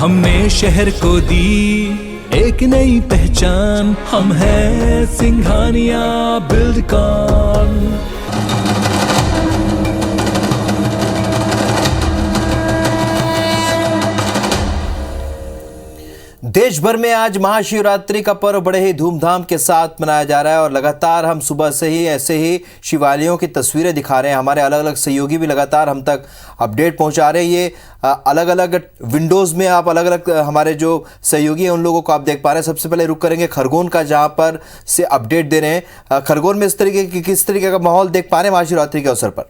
हमने शहर को दी एक नई पहचान, हम हैं सिंघानिया बिल्डकॉन। देश भर में आज महाशिवरात्रि का पर्व बड़े ही धूमधाम के साथ मनाया जा रहा है और लगातार हम सुबह से ही ऐसे ही शिवालयों की तस्वीरें दिखा रहे हैं। हमारे अलग अलग सहयोगी भी लगातार हम तक अपडेट पहुंचा रहे हैं। ये अलग अलग विंडोज़ में आप अलग अलग हमारे जो सहयोगी हैं उन लोगों को आप देख पा रहे हैं। सबसे पहले रुक करेंगे खरगोन का, जहां पर से अपडेट दे रहे हैं। खरगोन में किस तरीके का माहौल देख पा रहे हैं महाशिवरात्रि के अवसर पर?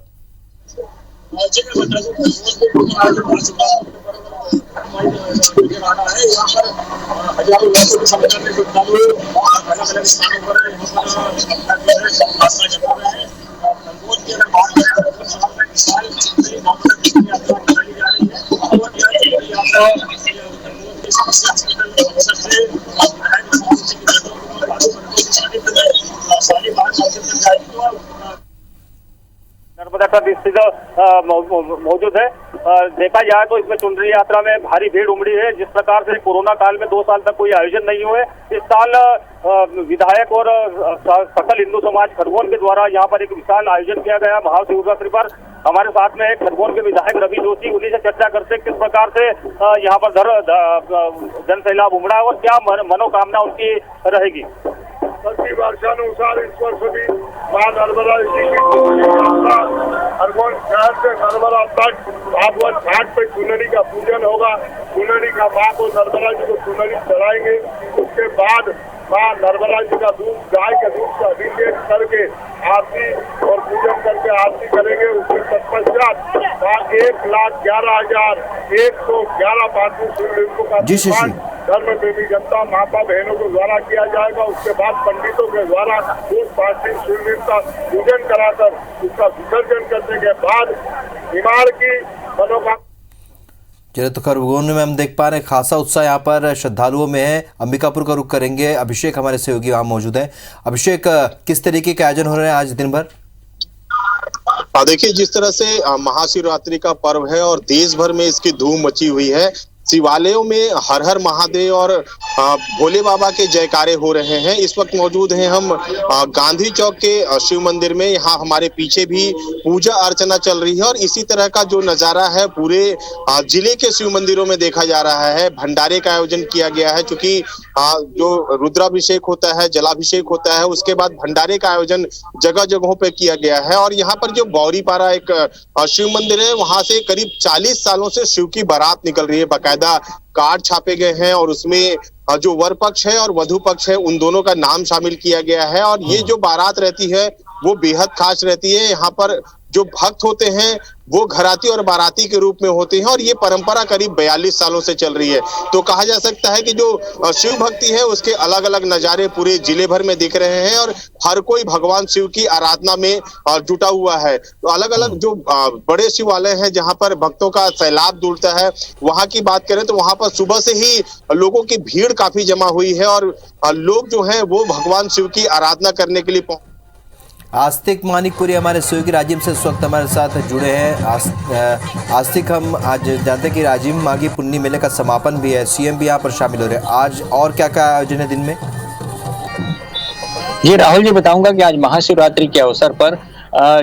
हजारों लोगों की संख्या में श्रद्धालु अलग अलग स्थानों पर आस्था जता रहे हैं। खरगोन की अगर बात करें तो साल में विशाल यात्रा निकाली जा रही है और यह यात्रा खरगोन के सबसे हॉस्पिटल अवसर से सारी बात तक जाएगी। नर्मदा तट स्थित मौजूद है। देखा जाए तो इसमें चुनरी यात्रा में भारी भीड़ उमड़ी है। जिस प्रकार से कोरोना काल में 2 साल तक कोई आयोजन नहीं हुए, इस साल विधायक और सकल हिंदू समाज खरगोन के द्वारा यहाँ पर एक विशाल आयोजन किया गया महाशिवरात्रि पर। हमारे साथ में खरगोन के विधायक रवि जोशी, उन्हीं से चर्चा करते किस प्रकार से यहाँ पर जन सैलाब उमड़ा और क्या मनोकामना उनकी रहेगी। प्रति वर्षानुसार इस वर्ष भी मां नर्मदा जी की खरगोन शहर से नर्मदा तट भागवत घाट पे चुनरी का पूजन होगा। चुनरी का मां को नर्मदा जी को चुनरी चढ़ाएंगे। उसके बाद मां नर्मदा जी का दूध, गाय के दूध का अभिषेक करके आरती और पूजन करके आरती करेंगे। उसके तत्पश्चात 1,11,111 पार्थिव शिवलिंगों का निर्माण धर्म प्रेमी जनता माता बहनों के द्वारा किया जाएगा। उसके बाद पंडितों के द्वारा उस पार्थिव शिवलिंग का पूजन कराकर उसका विसर्जन करने के बाद हिमाल की मनोकामना। चलिए, तो खरगोन में हम देख पा रहे हैं खासा उत्साह यहाँ पर श्रद्धालुओं में है। अंबिकापुर का रुख करेंगे। अभिषेक हमारे सहयोगी वहाँ मौजूद है। अभिषेक, किस तरीके के आयोजन हो रहे हैं आज दिन भर? देखिए, जिस तरह से महाशिवरात्रि का पर्व है और देश भर में इसकी धूम मची हुई है, शिवालयों में हर हर महादेव और भोले बाबा के जयकारे हो रहे हैं। इस वक्त मौजूद हैं हम गांधी चौक के शिव मंदिर में। यहाँ हमारे पीछे भी पूजा अर्चना चल रही है और इसी तरह का जो नजारा है पूरे जिले के शिव मंदिरों में देखा जा रहा है। भंडारे का आयोजन किया गया है, क्योंकि जो रुद्राभिषेक होता है, जलाभिषेक होता है, उसके बाद भंडारे का आयोजन जगह जगहों पे किया गया है। और यहाँ पर जो गौरीपारा एक शिव मंदिर है, वहां से करीब 40 सालों से शिव की बारात निकल रही है। बाकायदा कार्ड छापे गए हैं और उसमें जो वर पक्ष है और वधु पक्ष है उन दोनों का नाम शामिल किया गया है। और ये जो बारात रहती है वो बेहद खास रहती है। यहाँ पर जो भक्त होते हैं वो घराती और बाराती के रूप में होते हैं और ये परंपरा करीब 42 सालों से चल रही है। तो कहा जा सकता है कि जो शिव भक्ति है उसके अलग अलग नजारे पूरे जिले भर में दिख रहे हैं और हर कोई भगवान शिव की आराधना में जुटा हुआ है। तो अलग अलग जो बड़े शिवालय हैं जहां पर भक्तों का सैलाब जुड़ता है, वहां की बात करें तो वहां पर सुबह से ही लोगों की भीड़ काफी जमा हुई है और लोग जो है वो भगवान शिव की आराधना करने के लिए आस्तिक मानिकपुरी हमारे सहयोगी राजीव से इस वक्त हमारे साथ जुड़े हैं। आस्तिक, हम आज जानते हैं कि राजीव माघी पुन्नी मेले का समापन भी है, सीएम भी यहाँ पर शामिल हो रहे हैं। आज और क्या क्या आयोजन है दिन में? जी राहुल जी, बताऊंगा कि आज महाशिवरात्रि के अवसर पर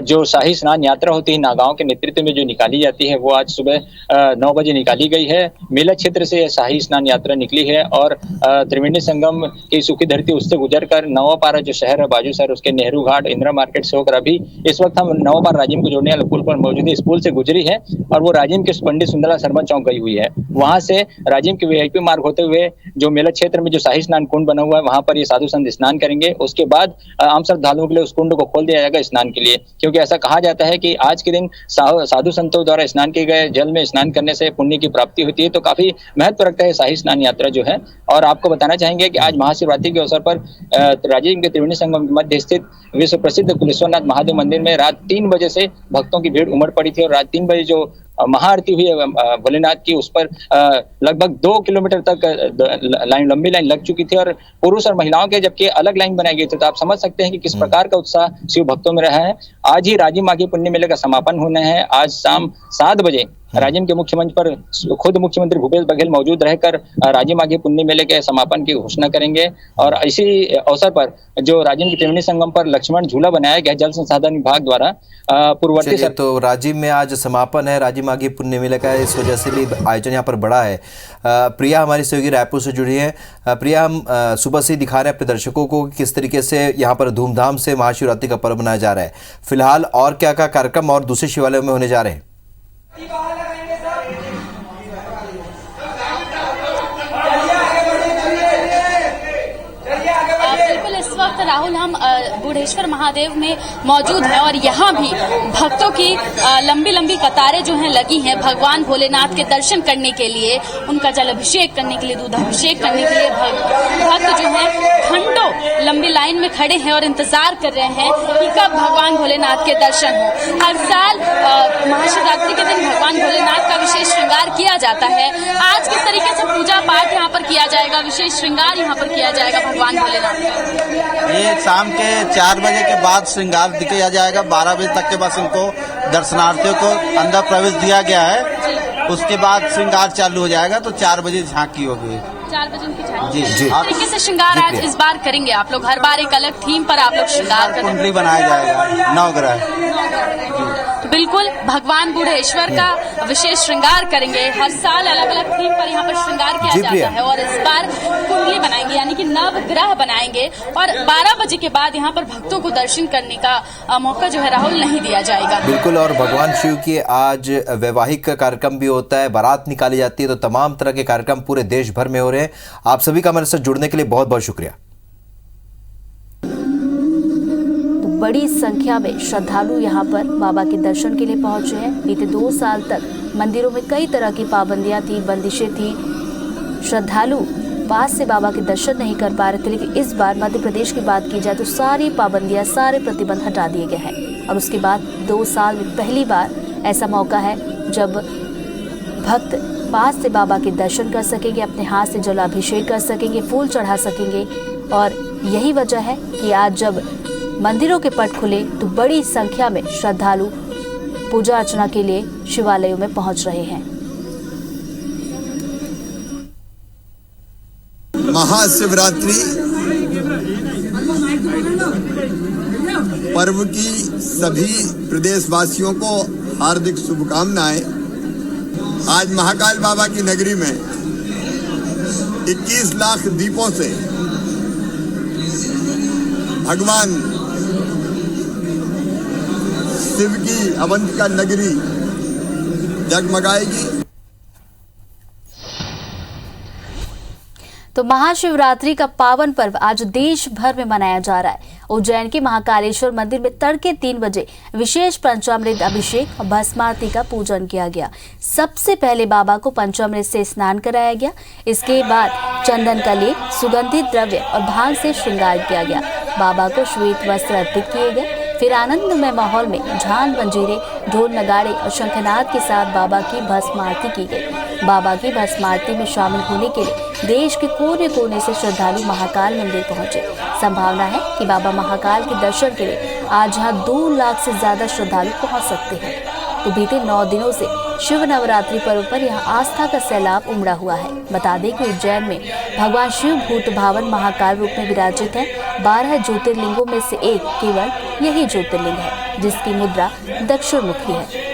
जो शाही स्नान यात्रा होती है नागांव के नेतृत्व में जो निकाली जाती है वो आज सुबह 9 बजे निकाली गई है। मेला क्षेत्र से यह शाही स्नान यात्रा निकली है और त्रिवेणी संगम की सूखी धरती उससे गुजरकर नवापारा जो शहर है बाजू शहर, उसके नेहरू घाट, इंदिरा मार्केट से होकर अभी इस वक्त हम नवापारा राजिम को जोड़ने वाले पुल पर मौजूद है। इस पुल से गुजरी है और वो राजिम के पंडित सुंदरलाल शर्मा चौक गई हुई है। वहां से राजिम के VIP मार्ग होते हुए जो मेला क्षेत्र में जो शाही स्नान कुंड बना हुआ है वहां पर ये साधु संत स्नान करेंगे। उसके बाद आम श्रद्धालुओं के लिए उस कुंड को खोल दिया जाएगा स्नान के लिए, क्योंकि ऐसा कहा जाता है कि आज के दिन साधु संतों द्वारा स्नान किए गए जल में स्नान करने से पुण्य की प्राप्ति होती है। तो काफी महत्व रखता है शाही स्नान यात्रा जो है। और आपको बताना चाहेंगे कि आज महाशिवरात्रि के अवसर पर राजिम के त्रिवेणी संगम के मध्य स्थित विश्व प्रसिद्ध कुलेश्वरनाथ महादेव मंदिर में रात 3 बजे से भक्तों की भीड़ उमड़ पड़ी थी और रात 3 बजे जो महाआरती हुई है भोलेनाथ की, उस पर लगभग 2 किलोमीटर तक लंबी लाइन लग चुकी थी और पुरुष और महिलाओं के जबकि अलग लाइन बनाई गई थी। तो आप समझ सकते हैं कि किस प्रकार का उत्साह शिव भक्तों में रहा है। आज ही राजिम माघी पुण्य मेले का समापन होना है। आज शाम 7 बजे राजिम के मुख्य मंच पर खुद मुख्यमंत्री भूपेश बघेल मौजूद रहकर राजिम माघी पुण्य मेले के समापन की घोषणा करेंगे। और इसी अवसर पर जो राजिम के त्रिवेणी संगम पर लक्ष्मण झूला बनाया गया जल संसाधन विभाग द्वारा पूर्ववर्ती तो राजिम में आज समापन है राजिम माघी पुण्य मेले का, इस वजह से भी आयोजन यहाँ पर बड़ा है। प्रिया हमारी सहयोगी रायपुर से जुड़ी है। प्रिया, हम सुबह से ही दिखा रहे हैं अपने दर्शकों को किस तरीके से यहाँ पर धूमधाम से महाशिवरात्रि का पर्व मनाया जा रहा है। फिलहाल और क्या क्या कार्यक्रम और दूसरे शिवालयों में होने जा रहे हैं? राहुल, हम बुढ़ेश्वर महादेव में मौजूद हैं और यहाँ भी भक्तों की लंबी लंबी कतारें जो हैं लगी हैं भगवान भोलेनाथ के दर्शन करने के लिए, उनका जल अभिषेक करने के लिए, दूधाभिषेक करने के लिए भक्त जो हैं घंटों लंबी लाइन में खड़े हैं और इंतजार कर रहे हैं कि कब भगवान भोलेनाथ के दर्शन हो। हर साल महाशिवरात्रि के दिन भगवान भोलेनाथ का विशेष श्रृंगार किया जाता है। आज किस तरीके से पूजा पाठ यहाँ पर किया जाएगा, विशेष श्रृंगार यहाँ पर किया जाएगा भगवान भोलेनाथ का? ये शाम के 4 बजे के बाद श्रृंगार दिखाया जाएगा। 12 बजे तक के बस इनको दर्शनार्थियों को अंदर प्रवेश दिया गया है, उसके बाद श्रृंगार चालू हो जाएगा। तो 4 बजे झांकी होगी। 4 बजे उनकी झांकी। जी। किस तरीके से श्रृंगार आज इस बार करेंगे आप लोग? हर बार एक अलग थीम पर आप लोग श्रृंगार करेंगे। कुंडली बनाया जाएगा, नवग्रह। तो बिल्कुल भगवान बुढ़ेश्वर का विशेष श्रृंगार करेंगे। हर साल अलग अलग थीम पर यहाँ पर श्रृंगार किया जाता है और इस बार कुंडली बनाएंगे यानी कि नवग्रह बनाएंगे। और 12 बजे के बाद यहाँ पर भक्तों को दर्शन करने का मौका जो है राहुल नहीं दिया जाएगा। बिल्कुल। और भगवान शिव की आज वैवाहिक कार्यक्रम भी होता है, बारात निकाली जाती है, तो तमाम तरह के कार्यक्रम पूरे देश भर में हो रहे हैं। आप सभी का मेरे साथ जुड़ने के लिए बहुत बहुत शुक्रिया। बड़ी संख्या में श्रद्धालु यहाँ पर बाबा के दर्शन के लिए पहुंचे हैं। बीते 2 साल तक मंदिरों में कई तरह की पाबंदियां थी, बंदिशें थी, श्रद्धालु पास से बाबा के दर्शन नहीं कर पा रहे थे। लेकिन इस बार मध्य प्रदेश की बात की जाए तो सारी पाबंदियां, सारे प्रतिबंध हटा दिए गए हैं और उसके बाद 2 साल में पहली बार ऐसा मौका है जब भक्त पास से बाबा के दर्शन कर सकेंगे, अपने हाथ से जलाभिषेक कर सकेंगे, फूल चढ़ा सकेंगे। और यही वजह है कि आज जब मंदिरों के पट खुले तो बड़ी संख्या में श्रद्धालु पूजा अर्चना के लिए शिवालयों में पहुंच रहे हैं। महाशिवरात्रि पर्व की सभी प्रदेशवासियों को हार्दिक शुभकामनाएं। आज महाकाल बाबा की नगरी में 21 लाख दीपों से भगवान शिव की अवंतिका नगरी जगमगाएगी। तो महाशिवरात्रि का पावन पर्व आज देश भर में मनाया जा रहा है। उज्जैन के महाकालेश्वर मंदिर में तड़के 3 बजे विशेष पंचामृत अभिषेक और भस्मारती का पूजन किया गया। सबसे पहले बाबा को पंचामृत से स्नान कराया गया। इसके बाद चंदन का लेप, सुगंधित द्रव्य और भांग से श्रृंगार किया गया। बाबा को श्वेत वस्त्र अर्पित किए गए। फिर आनंदमय माहौल में झांझ, मंजीरे, ढोल, नगाड़े और शंखनाद के साथ बाबा की भस्म आरती की गई। बाबा की भस्म आरती में शामिल होने के लिए देश के कोने कोने से श्रद्धालु महाकाल मंदिर पहुंचे। संभावना है कि बाबा महाकाल के दर्शन के लिए आज यहाँ 2 लाख से ज्यादा श्रद्धालु पहुंच सकते हैं। तो बीते 9 दिनों से शिव नवरात्रि पर्व पर यहाँ आस्था का सैलाब उमड़ा हुआ है। बता दें कि उज्जैन में भगवान शिव भूत भावन महाकाल रूप में विराजित है। 12 ज्योतिर्लिंगों में से एक केवल यही ज्योतिर्लिंग है जिसकी मुद्रा दक्षिण मुखी है।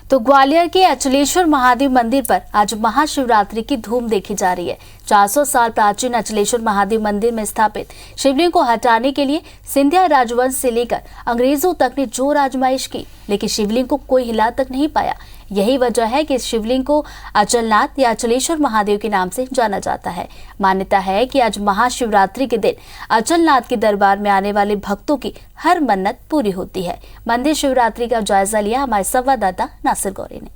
तो ग्वालियर के अचलेश्वर महादेव मंदिर पर आज महाशिवरात्रि की धूम देखी जा रही है। 400 साल प्राचीन अचलेश्वर महादेव मंदिर में स्थापित शिवलिंग को हटाने के लिए सिंधिया राजवंश से लेकर अंग्रेजों तक ने जोर आजमाइश की, लेकिन शिवलिंग को कोई हिला तक नहीं पाया। यही वजह है कि इस शिवलिंग को अचलनाथ या अचलेश्वर महादेव के नाम से जाना जाता है। मान्यता है कि आज महाशिवरात्रि के दिन अचलनाथ के दरबार में आने वाले भक्तों की हर मन्नत पूरी होती है। मंदिर शिवरात्रि का जायजा लिया हमारे संवाददाता नासिर गौरी ने।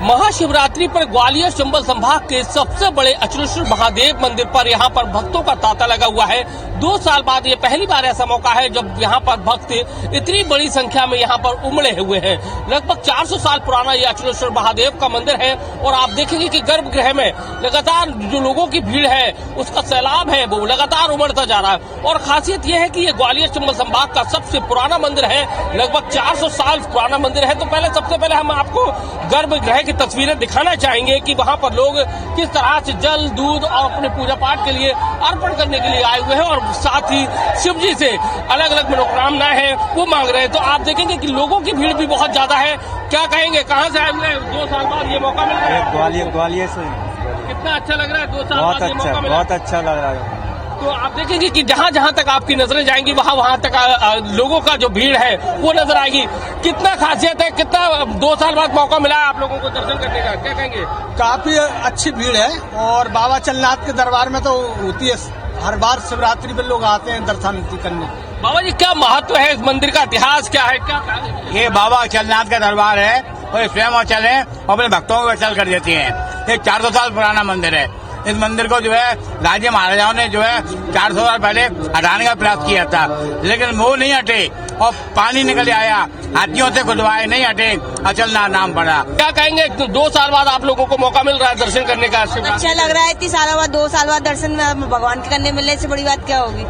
महाशिवरात्रि पर ग्वालियर चंबल संभाग के सबसे बड़े अचलेश्वर महादेव मंदिर पर यहाँ पर भक्तों का तांता लगा हुआ है। 2 साल बाद ये पहली बार ऐसा मौका है जब यहाँ पर भक्त इतनी बड़ी संख्या में यहाँ पर उमड़े हुए हैं। लगभग 400 साल पुराना ये अचलेश्वर महादेव का मंदिर है और आप देखेंगे कि गर्भगृह में लगातार जो लोगों की भीड़ है उसका सैलाब है वो लगातार उमड़ता जा रहा है। और खासियत यह है कि ये ग्वालियर चंबल संभाग का सबसे पुराना मंदिर है, लगभग 400 साल पुराना मंदिर है। तो सबसे पहले हम आपको गर्भगृह की तस्वीरें दिखाना चाहेंगे कि वहाँ पर लोग किस तरह से जल दूध और अपने पूजा पाठ के लिए अर्पण करने के लिए आए हुए हैं और साथ ही शिव जी से अलग अलग मनोकामनाएं हैं वो मांग रहे हैं। तो आप देखेंगे कि लोगों की भीड़ भी बहुत ज्यादा है। क्या कहेंगे, कहाँ से आए हुए? 2 साल बाद ये मौका मिल रहा है। ग्वालियर से। कितना अच्छा लग रहा है? 2 साल बाद ये मौका मिला। बहुत अच्छा लग रहा है। तो आप देखेंगे कि जहाँ जहाँ तक आपकी नजरें जाएंगी वहाँ तक लोगों का जो भीड़ है वो नजर आएगी। कितना खासियत है, कितना 2 साल बाद मौका मिला है आप लोगों को दर्शन करने का, क्या कहेंगे? काफी अच्छी भीड़ है और बाबा चलनाथ के दरबार में तो होती है, हर बार शिवरात्रि पे लोग आते हैं दर्शन करने। बाबा जी क्या महत्व है इस मंदिर का, इतिहास क्या है? क्या ये बाबा चलनाथ का दरबार है और स्वयं अचल है और अपने भक्तों को अचल कर देती है। ये 400 साल पुराना मंदिर है। इस मंदिर को जो है राजे महाराजाओं ने जो है 400 साल पहले हटाने का प्रयास किया था, लेकिन वो नहीं हटे और पानी निकल आया, हाथियों से खुदवाए, नहीं हटे, अचलनाथ नाम पड़ा। क्या कहेंगे, 2 साल बाद आप लोगों को मौका मिल रहा है दर्शन करने का? अच्छा लग रहा है, इतनी सालों बाद 2 साल बाद दर्शन भगवान के करने मिलने से बड़ी बात क्या होगी।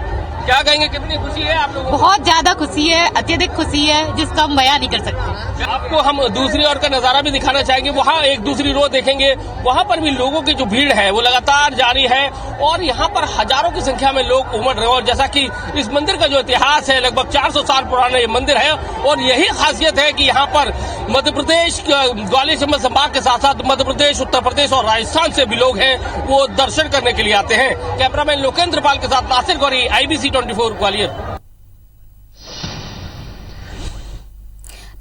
क्या कहेंगे, कितनी खुशी है आप लोगों को? बहुत ज्यादा खुशी है, अत्यधिक खुशी है जिसका हम बयान नहीं कर सकते। आपको हम दूसरी ओर का नजारा भी दिखाना चाहेंगे। वहाँ एक दूसरी रो देखेंगे, वहाँ पर भी लोगों की जो भीड़ है वो लगातार जारी है और यहाँ पर हजारों की संख्या में लोग उमड़ रहे हैं। और जैसा कि इस मंदिर का जो इतिहास है, लगभग 400 साल पुराना ये मंदिर है और यही खासियत है कि यहाँ पर मध्य प्रदेश, ग्वालियर चंबल संभाग के साथ साथ मध्य प्रदेश, उत्तर प्रदेश और राजस्थान से भी लोग हैं वो दर्शन करने के लिए आते हैं। कैमरामैन लोकेंद्र पाल के साथ नासिर गौरी, IBC 24 ग्वालियर।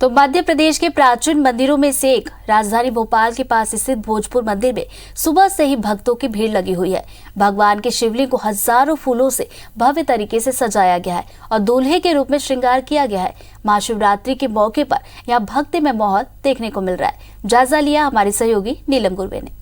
तो मध्य प्रदेश के प्राचीन मंदिरों में से एक राजधानी भोपाल के पास स्थित भोजपुर मंदिर में सुबह से ही भक्तों की भीड़ लगी हुई है। भगवान के शिवलिंग को हजारों फूलों से भव्य तरीके से सजाया गया है और दूल्हे के रूप में श्रृंगार किया गया है। महाशिवरात्रि के मौके पर यहाँ भक्ति में माहौल देखने को मिल रहा है। जायजा लिया हमारी सहयोगी नीलम गुरवे ने।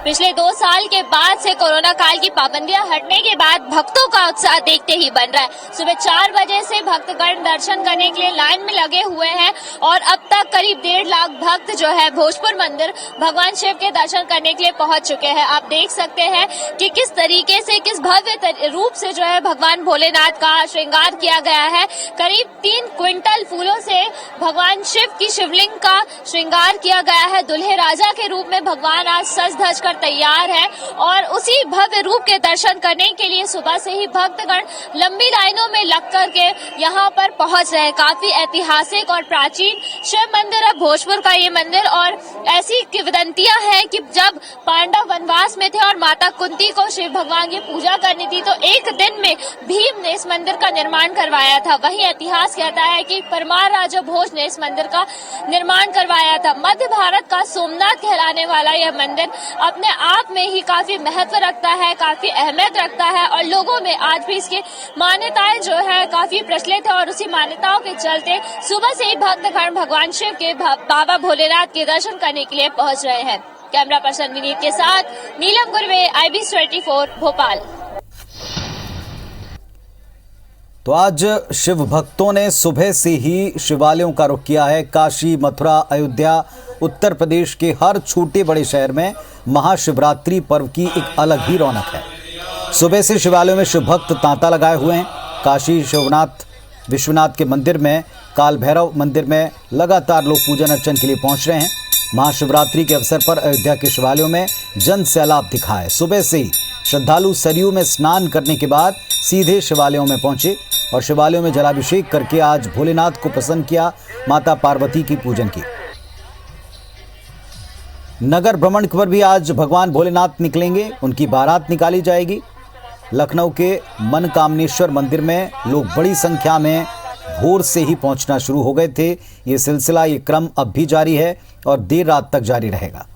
पिछले 2 साल के बाद से कोरोना काल की पाबंदियां हटने के बाद भक्तों का उत्साह देखते ही बन रहा है। सुबह 4 बजे से भक्तगण दर्शन करने के लिए लाइन में लगे हुए हैं और अब तक करीब 1.5 लाख भक्त जो है भोजपुर मंदिर भगवान शिव के दर्शन करने के लिए पहुंच चुके हैं। आप देख सकते हैं कि किस तरीके से, किस भव्य रूप से जो है भगवान भोलेनाथ का श्रृंगार किया गया है। करीब 3 क्विंटल फूलों से भगवान शिव की शिवलिंग का श्रृंगार किया गया है। दुल्हे राजा के रूप में भगवान आज सज धज कर तैयार है और उसी भव्य रूप के दर्शन करने के लिए सुबह से ही भक्तगण लंबी लाइनों में लग कर के यहाँ पर पहुंच रहे हैं। काफी ऐतिहासिक और प्राचीन शिव मंदिर है भोजपुर का ये मंदिर और ऐसी किंवदंतियां हैं कि जब पांडव वनवास में थे और माता कुंती को शिव भगवान की पूजा करनी थी तो एक दिन में भीम ने इस मंदिर का निर्माण करवाया था। वहीं इतिहास कहता है कि परमार राजा भोज ने इस मंदिर का निर्माण करवाया था। मध्य भारत का सोमनाथ कहलाने वाला यह मंदिर अपने आप में ही काफी महत्व रखता है, काफी अहमियत रखता है और लोगों में आज भी इसकी मान्यताएं जो है काफी प्रचलित है और उसी मान्यताओं के चलते सुबह से ही भक्तगण भगवान शिव के बाबा भोलेनाथ के दर्शन करने के लिए पहुंच रहे हैं। कैमरा पर्सन विनीत के साथ नीलम गुरवे, IBC 24 भोपाल। तो आज शिव भक्तों ने सुबह से ही शिवालयों का रुख किया है। काशी, मथुरा, अयोध्या, उत्तर प्रदेश के हर छोटे बड़े शहर में महाशिवरात्रि पर्व की एक अलग ही रौनक है। सुबह से शिवालयों में शिव भक्त तांता लगाए हुए हैं। काशी विश्वनाथ के मंदिर में, काल भैरव मंदिर में लगातार लोग पूजन अर्चन के लिए पहुंच रहे हैं। महाशिवरात्रि के अवसर पर अयोध्या के शिवालयों में जन सैलाब दिखा है। सुबह से ही श्रद्धालु सरयू में स्नान करने के बाद सीधे शिवालयों में पहुंचे और शिवालयों में जलाभिषेक करके आज भोलेनाथ को प्रसन्न किया, माता पार्वती की पूजन की। नगर भ्रमण पर भी आज भगवान भोलेनाथ निकलेंगे, उनकी बारात निकाली जाएगी। लखनऊ के मनकामनेश्वर मंदिर में लोग बड़ी संख्या में भोर से ही पहुंचना शुरू हो गए थे। ये सिलसिला, ये क्रम अब भी जारी है और देर रात तक जारी रहेगा।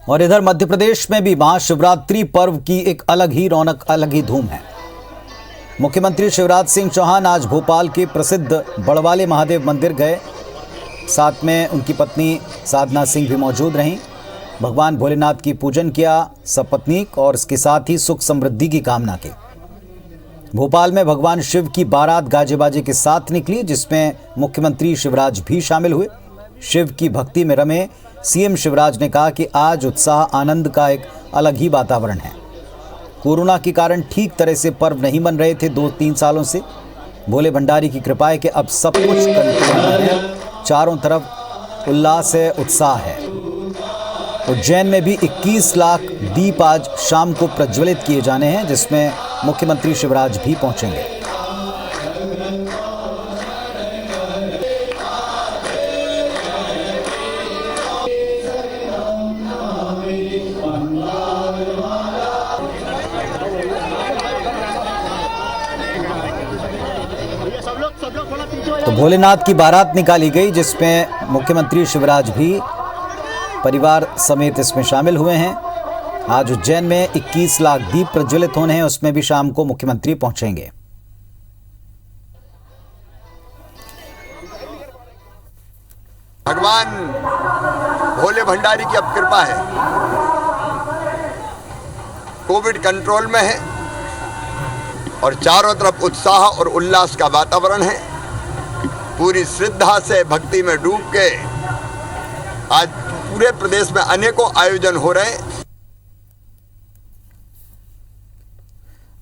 और इधर मध्य प्रदेश में भी महाशिवरात्रि पर्व की एक अलग ही रौनक, अलग ही धूम है। मुख्यमंत्री शिवराज सिंह चौहान आज भोपाल के प्रसिद्ध बड़वाले महादेव मंदिर गए। साथ में उनकी पत्नी साधना सिंह भी मौजूद रहीं। भगवान भोलेनाथ की पूजन किया सपत्नीक और इसके साथ ही सुख समृद्धि की कामना की। भोपाल में भगवान शिव की बारात गाजे बाजे के साथ निकली, जिसमें मुख्यमंत्री शिवराज भी शामिल हुए। शिव की भक्ति में रमे सीएम शिवराज ने कहा कि आज उत्साह आनंद का एक अलग ही वातावरण है। कोरोना के कारण ठीक तरह से पर्व नहीं बन रहे थे 2-3 सालों से। भोले भंडारी की कृपा है कि अब सब कुछ कंट्रोल है, चारों तरफ उल्लास है, उत्साह है। उज्जैन में भी 21 लाख दीप आज शाम को प्रज्वलित किए जाने हैं, जिसमें मुख्यमंत्री शिवराज भी पहुंचेंगे। तो भोलेनाथ की बारात निकाली गई, जिसमें मुख्यमंत्री शिवराज भी परिवार समेत इसमें शामिल हुए हैं। आज उज्जैन में 21 लाख दीप प्रज्वलित होने हैं, उसमें भी शाम को मुख्यमंत्री पहुंचेंगे। भगवान भोले भंडारी की अब कृपा है, कोविड कंट्रोल में है और चारों तरफ उत्साह और उल्लास का वातावरण है। पूरी श्रद्धा से भक्ति में डूब के आज पूरे प्रदेश में अनेकों आयोजन हो रहे हैं।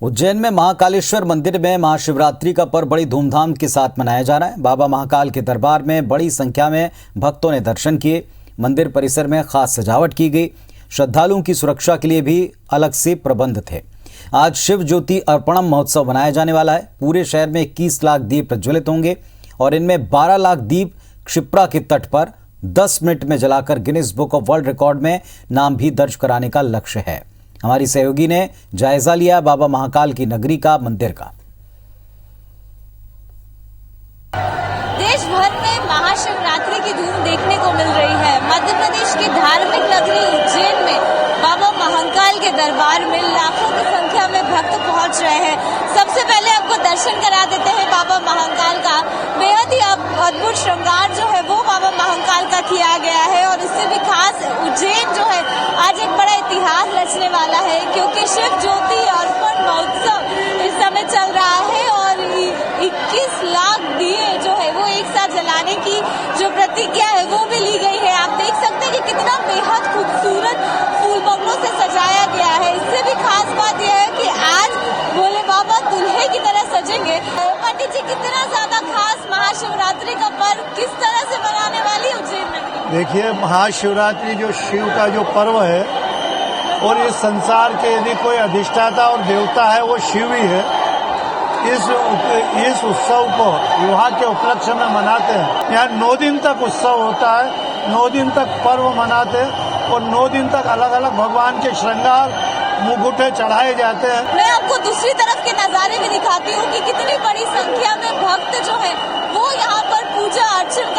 उज्जैन में महाकालेश्वर मंदिर में महाशिवरात्रि का पर्व बड़ी धूमधाम के साथ मनाया जा रहा है। बाबा महाकाल के दरबार में बड़ी संख्या में भक्तों ने दर्शन किए। मंदिर परिसर में खास सजावट की गई। श्रद्धालुओं की सुरक्षा के लिए भी अलग से प्रबंध थे। आज शिव ज्योति अर्पणम महोत्सव मनाया जाने वाला है। पूरे शहर में 21 लाख दीप प्रज्वलित होंगे और इनमें 12 लाख दीप क्षिप्रा के तट पर 10 मिनट में जलाकर Guinness book of world record में नाम भी दर्ज कराने का लक्ष्य है। हमारी सहयोगी ने जायजा लिया बाबा महाकाल की नगरी का, मंदिर का। देश भर में महाशिवरात्रि की धूम देखने को मिल रही है। मध्य प्रदेश की धार्मिक नगरी उज्जैन में बाबा महाकाल के दरबार में लाखों की संख्या में भक्त पहुंच रहे हैं। सबसे पहले आपको दर्शन करा देते हैं बाबा महाकाल का। बेहद ही अद्भुत श्रृंगार जो है वो बाबा महाकाल का किया गया है और इससे भी खास उज्जैन जो है आज एक बड़ा इतिहास रचने वाला है, क्योंकि शिव ज्योति अर्पण महोत्सव इस समय चल रहा है और 21 लाख दिए जो है वो एक साथ जलाने की जो प्रतिज्ञा है वो भी ली गई है। आप देख सकते हैं कि कितना बेहद खूबसूरत फूल बंगलों से सजाया गया है। इससे भी खास बात यह है कि आज भोले बाबा दूल्हे की तरह सजेंगे। पंडित जी, कितना ज्यादा खास महाशिवरात्रि का पर्व किस तरह से मनाने वाली उज्जैन नगरी? देखिए, महाशिवरात्रि जो शिव का जो पर्व है और इस संसार के यदि कोई अधिष्ठाता और देवता है वो शिव ही है। इस उत्सव को विवाह के उपलक्ष्य में मनाते हैं। यहाँ 9 दिन तक उत्सव होता है, 9 दिन तक पर्व मनाते हैं और 9 दिन तक अलग अलग भगवान के श्रृंगार मुकुटे चढ़ाए जाते हैं। मैं आपको दूसरी तरफ के नजारे भी दिखाती हूँ कि कितनी बड़ी संख्या में भक्त जो है वो यहाँ पर पूजा अर्चना